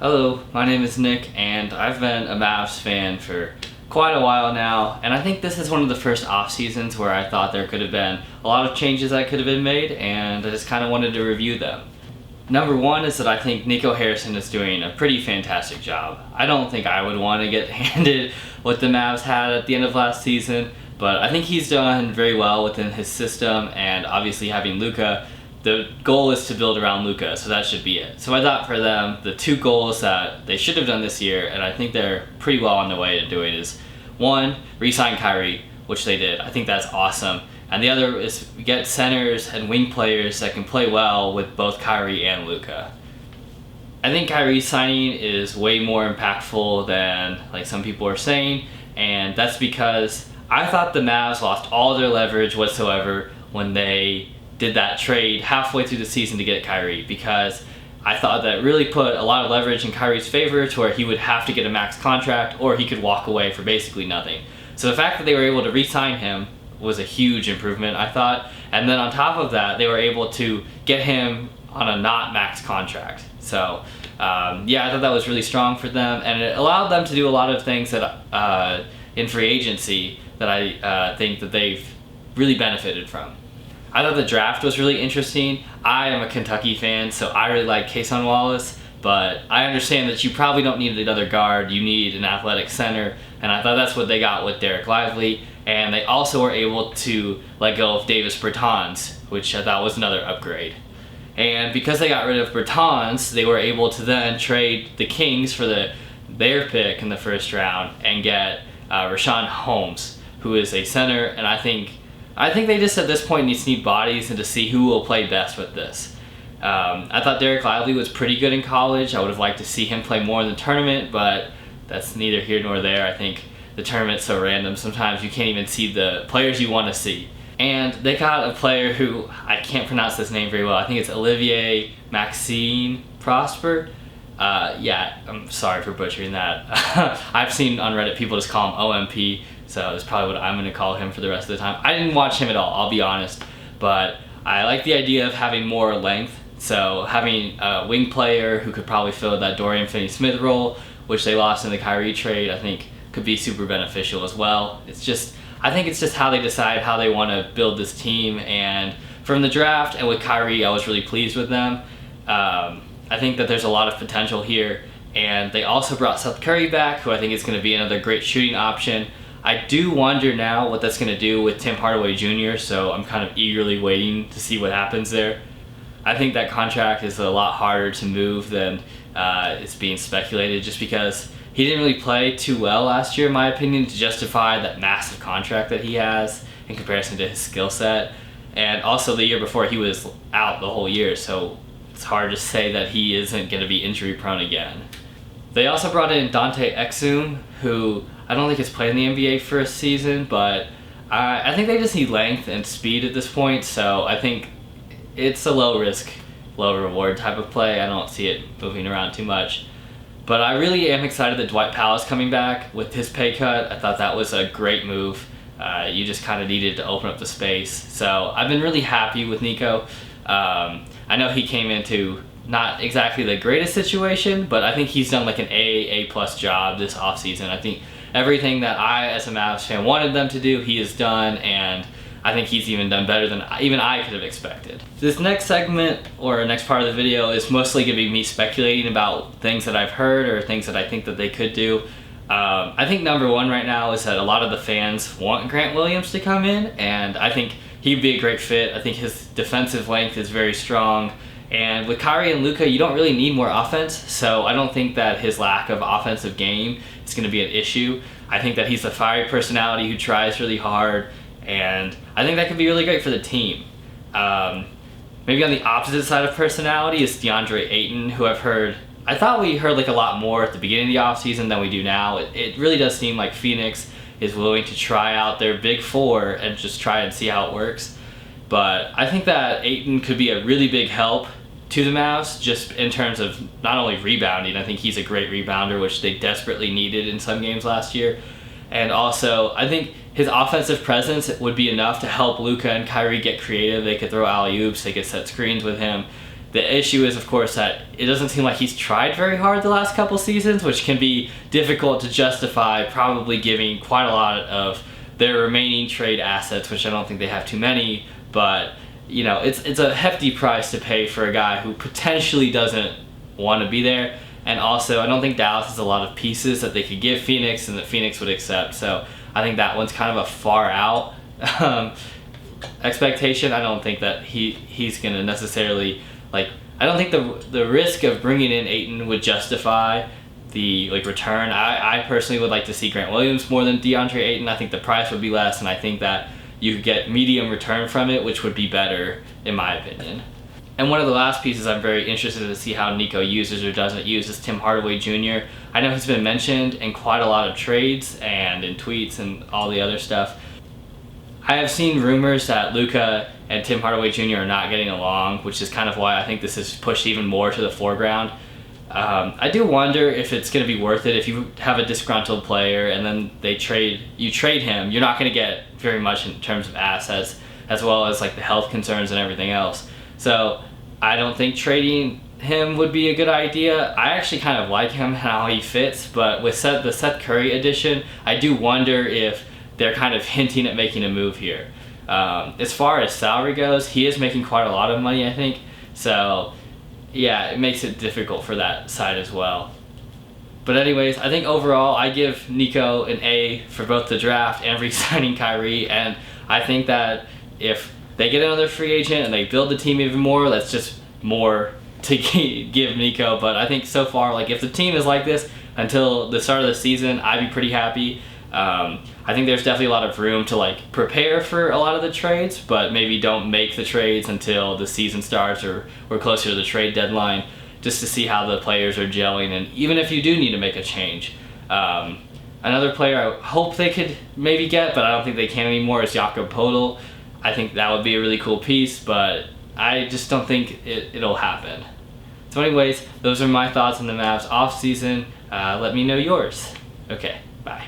Hello, my name is Nick, and I've been a Mavs fan for quite a while now, and I think this is one of the first off seasons where I thought there could have been a lot of changes that could have been made, and I just kind of wanted to review them. Number one is that I think Nico Harrison is doing a pretty fantastic job. I don't think I would want to get handed what the Mavs had at the end of last season, but I think he's done very well within his system, and obviously having Luka, the goal is to build around Luka, so that should be it. So I thought for them, the two goals that they should have done this year, and I think they're pretty well on the way to doing, is one, re-sign Kyrie, which they did. I think that's awesome. And the other is get centers and wing players that can play well with both Kyrie and Luka. I think Kyrie's signing is way more impactful than like some people are saying, and that's because I thought the Mavs lost all their leverage whatsoever when they did that trade halfway through the season to get Kyrie, because I thought that really put a lot of leverage in Kyrie's favor to where he would have to get a max contract or he could walk away for basically nothing. So the fact that they were able to re-sign him was a huge improvement, I thought. And then on top of that, they were able to get him on a not max contract. So yeah, I thought that was really strong for them, and it allowed them to do a lot of things that in free agency that I think that they've really benefited from. I thought the draft was really interesting. I am a Kentucky fan, so I really like Cason Wallace, but I understand that you probably don't need another guard, you need an athletic center, and I thought that's what they got with Derek Lively, and they also were able to let go of Davis Bertans, which I thought was another upgrade. And because they got rid of Bertans, they were able to then trade the Kings for their pick in the first round and get Richaun Holmes, who is a center, and I think they just at this point need bodies and to see who will play best with this. I thought Derek Lively was pretty good in college. I would have liked to see him play more in the tournament, but that's neither here nor there. I think the tournament's so random, sometimes you can't even see the players you want to see. And they got a player who, I can't pronounce this name very well, I think it's Olivier Maxime Prosper. Yeah, I'm sorry for butchering that. I've seen on Reddit people just call him OMP, so that's probably what I'm going to call him for the rest of the time. I didn't watch him at all, I'll be honest, but I like the idea of having more length. So having a wing player who could probably fill that Dorian Finney-Smith role, which they lost in the Kyrie trade, I think could be super beneficial as well. I think it's just how they decide how they want to build this team, and from the draft and with Kyrie, I was really pleased with them. I think that there's a lot of potential here, and they also brought Seth Curry back, who I think is going to be another great shooting option. I do wonder now what that's going to do with Tim Hardaway Jr., so I'm kind of eagerly waiting to see what happens there. I think that contract is a lot harder to move than it's being speculated, just because he didn't really play too well last year, in my opinion, to justify that massive contract that he has in comparison to his skill set. And also the year before, he was out the whole year, so it's hard to say that he isn't going to be injury prone again. They also brought in Dante Exum, who I don't think has played in the NBA for a season, but I think they just need length and speed at this point, so I think it's a low risk, low reward type of play. I don't see it moving around too much. But I really am excited that Dwight Powell is coming back with his pay cut. I thought that was a great move. You just kind of needed to open up the space. So I've been really happy with Nico. I know he came into not exactly the greatest situation, but I think he's done like an A+ job this offseason. I think everything that I, as a Mavs fan, wanted them to do, he has done, and I think he's even done better than even I could have expected. This next segment, or next part of the video, is mostly going to be me speculating about things that I've heard or things that I think that they could do. I think number one right now is that a lot of the fans want Grant Williams to come in, and I think he'd be a great fit. I think his defensive length is very strong, and with Kyrie and Luka, you don't really need more offense, so I don't think that his lack of offensive game is going to be an issue. I think that he's a fiery personality who tries really hard, and I think that could be really great for the team. Maybe on the opposite side of personality is DeAndre Ayton, who I thought we heard like a lot more at the beginning of the offseason than we do now. It really does seem like Phoenix is willing to try out their big four and just try and see how it works. But I think that Ayton could be a really big help to the Mavs, just in terms of not only rebounding. I think he's a great rebounder, which they desperately needed in some games last year. And also, I think his offensive presence would be enough to help Luka and Kyrie get creative. They could throw alley-oops, they could set screens with him. The issue is, of course, that it doesn't seem like he's tried very hard the last couple seasons, which can be difficult to justify probably giving quite a lot of their remaining trade assets, which I don't think they have too many, but you know, it's a hefty price to pay for a guy who potentially doesn't want to be there. And also, I don't think Dallas has a lot of pieces that they could give Phoenix and that Phoenix would accept. So I think that one's kind of a far out expectation. I don't think that he's going to necessarily, like, I don't think the risk of bringing in Ayton would justify the return. I personally would like to see Grant Williams more than DeAndre Ayton. I think the price would be less, and I think that you could get medium return from it, which would be better in my opinion. And one of the last pieces I'm very interested to see how Nico uses or doesn't use is Tim Hardaway Jr. I know he's been mentioned in quite a lot of trades and in tweets and all the other stuff. I have seen rumors that Luka and Tim Hardaway Jr. are not getting along, which is kind of why I think this is pushed even more to the foreground. I do wonder if it's going to be worth it if you have a disgruntled player and then you trade him. You're not going to get very much in terms of assets, as well as like the health concerns and everything else. So I don't think trading him would be a good idea. I actually kind of like him, how he fits, but with the Seth Curry addition, I do wonder if they're kind of hinting at making a move here. As far as salary goes, he is making quite a lot of money, I think. So yeah, it makes it difficult for that side as well. But anyways, I think overall I give Nico an A for both the draft and re-signing Kyrie, and I think that if they get another free agent and they build the team even more, that's just more to give Nico. But I think so far, like, if the team is like this until the start of the season, I'd be pretty happy. I think there's definitely a lot of room to like prepare for a lot of the trades, but maybe don't make the trades until the season starts or we're closer to the trade deadline, just to see how the players are gelling. And even if you do need to make a change, another player I hope they could maybe get, but I don't think they can anymore, is Jakob Poeltl. I think that would be a really cool piece, but I just don't think it'll happen. So anyways, those are my thoughts on the Mavs offseason. Let me know yours. Okay, bye.